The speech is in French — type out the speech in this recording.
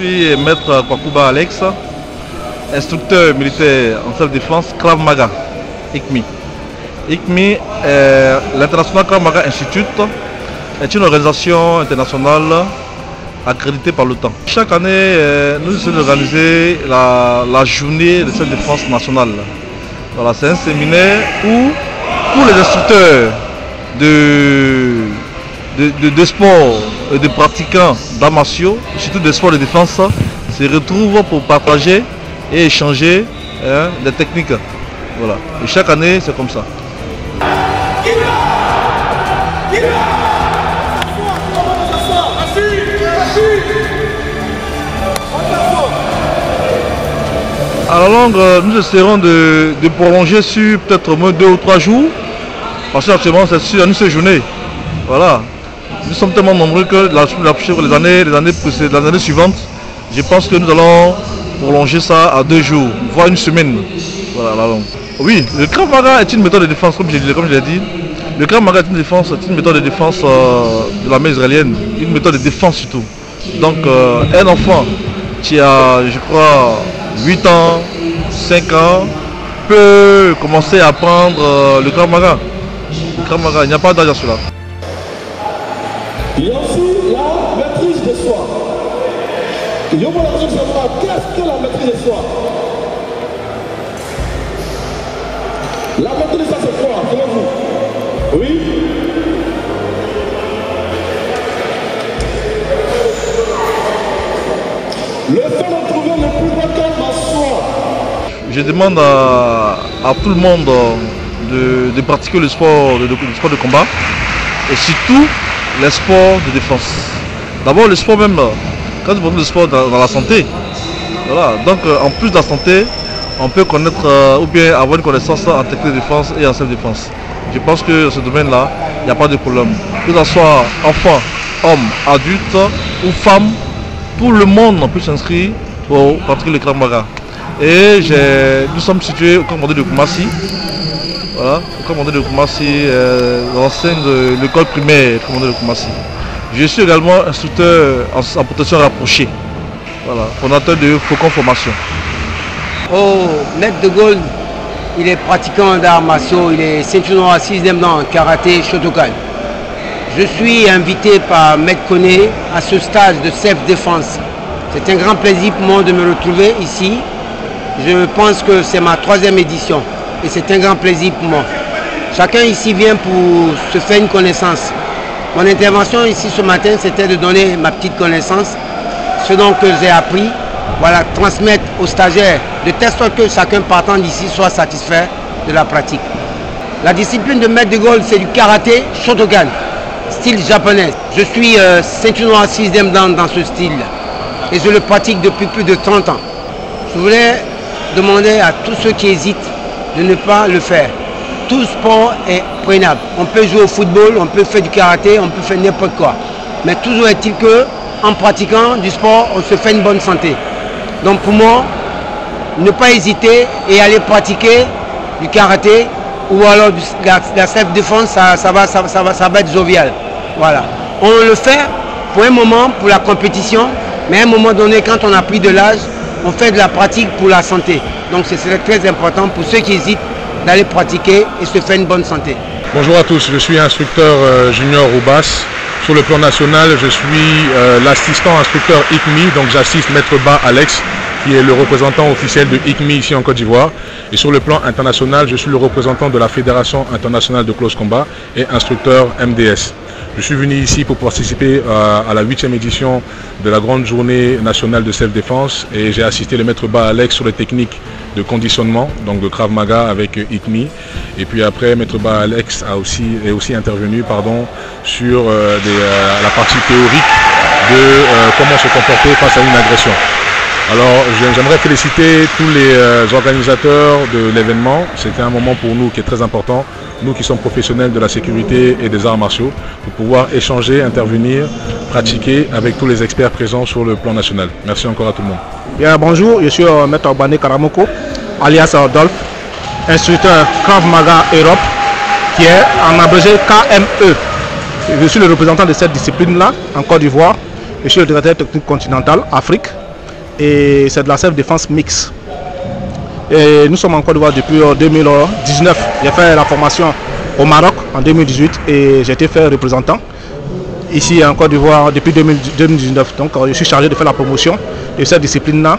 suis maître Kwakouba Alex, instructeur militaire en self-défense Krav Maga, ICMI. ICMI, l'International Krav Maga Institute, est une organisation internationale accréditée par l'OTAN. Chaque année, nous essayons d'organiser la journée de self-défense nationale. Voilà, c'est un séminaire où tous les instructeurs de sport et de pratiquants d'arts martiaux, surtout des sports de défense, se retrouvent pour partager et échanger des techniques. Voilà. Et chaque année, c'est comme ça. À la longue, nous essaierons de prolonger sur peut-être moins 2 ou 3 jours. Parce qu'actuellement, c'est sur une seule journée. Voilà. Nous sommes tellement nombreux que les années suivantes, je pense que nous allons prolonger ça à 2 jours, voire une semaine. Voilà, à la longue. Oui, le Krav Maga est une méthode de défense, comme je l'ai dit. Le Krav Maga est une méthode de défense de l'armée israélienne, une méthode de défense surtout. Donc, un enfant qui a, je crois, 8 ans, 5 ans, peut commencer à apprendre le Krav Maga. Le Krav Maga, il n'y a pas d'âge à cela. Il y a aussi la maîtrise de soi. Qu'est-ce que la maîtrise de soi? La maîtrise de soi, c'est quoi, selon vous? Oui? Le fait de trouver le plus beau calme en soi. Je demande à tout le monde de pratiquer le sport de combat et surtout les sports de défense. D'abord le sport même, quand vous parlez de sport dans la santé, voilà. Donc en plus de la santé, on peut connaître ou bien avoir une connaissance en technique de défense et en self-défense. Je pense que dans ce domaine-là, il n'y a pas de problème. Que ce soit enfant, homme, adulte ou femme, tout le monde peut s'inscrire pour pratiquer le Krav Maga. Et nous sommes situés au commandé de Koumassi. Voilà, au commandé de Koumassi, l'enseigne de l'école primaire commandé de Koumassi. Je suis également instructeur en protection rapprochée. Voilà, fondateur de Faucon Formation. Oh, Maître de Gaulle, il est pratiquant d'arts martiaux, il est ceinture noire 6e dans karaté Shotokan. Je suis invité par Maître Koné à ce stage de self-défense. C'est un grand plaisir pour moi de me retrouver ici. Je pense que c'est ma 3e édition et c'est un grand plaisir pour moi. Chacun ici vient pour se faire une connaissance. Mon intervention ici ce matin, c'était de donner ma petite connaissance, ce dont j'ai appris, voilà, transmettre aux stagiaires, de telle sorte que chacun partant d'ici soit satisfait de la pratique. La discipline de Maître de Gaulle, c'est du karaté Shotokan, style japonais. Je suis ceinture noire 6e dans ce style et je le pratique depuis plus de 30 ans. Je voulais demander à tous ceux qui hésitent de ne pas le faire. Tout sport est prenable. On peut jouer au football, on peut faire du karaté, on peut faire n'importe quoi. Mais toujours est-il qu'en pratiquant du sport, on se fait une bonne santé. Donc pour moi, ne pas hésiter et aller pratiquer du karaté ou alors la self-défense, ça va être jovial. Voilà. On le fait pour un moment, pour la compétition, mais à un moment donné, quand on a pris de l'âge, on fait de la pratique pour la santé. Donc ce serait très important pour ceux qui hésitent d'aller pratiquer et se faire une bonne santé. Bonjour à tous, je suis instructeur junior au BAS. Sur le plan national, je suis l'assistant instructeur ICMI, donc j'assiste Maître Ba Alex, qui est le représentant officiel de ICMI ici en Côte d'Ivoire. Et sur le plan international, je suis le représentant de la Fédération internationale de close combat et instructeur MDS. Je suis venu ici pour participer à la 8e édition de la grande journée nationale de self-défense et j'ai assisté le Maître Ba Alex sur les techniques de conditionnement, donc de Krav Maga avec ICMI. Et puis après, Maître Ba Alex est aussi intervenu sur la partie théorique de comment se comporter face à une agression. Alors j'aimerais féliciter tous les organisateurs de l'événement. C'était un moment pour nous qui est très important, nous qui sommes professionnels de la sécurité et des arts martiaux, pour pouvoir échanger, intervenir, pratiquer avec tous les experts présents sur le plan national. Merci encore à tout le monde. Bien, bonjour, je suis Maître Bané Karamoko, alias Adolphe, instructeur Krav Maga Europe, qui est en abrégé KME. Je suis le représentant de cette discipline-là en Côte d'Ivoire. Je suis le directeur technique continental Afrique et c'est de la self-défense mixte. Et nous sommes en Côte d'Ivoire depuis 2019. J'ai fait la formation au Maroc en 2018 et j'ai été fait représentant ici en Côte d'Ivoire depuis 2019. Donc je suis chargé de faire la promotion de cette discipline-là.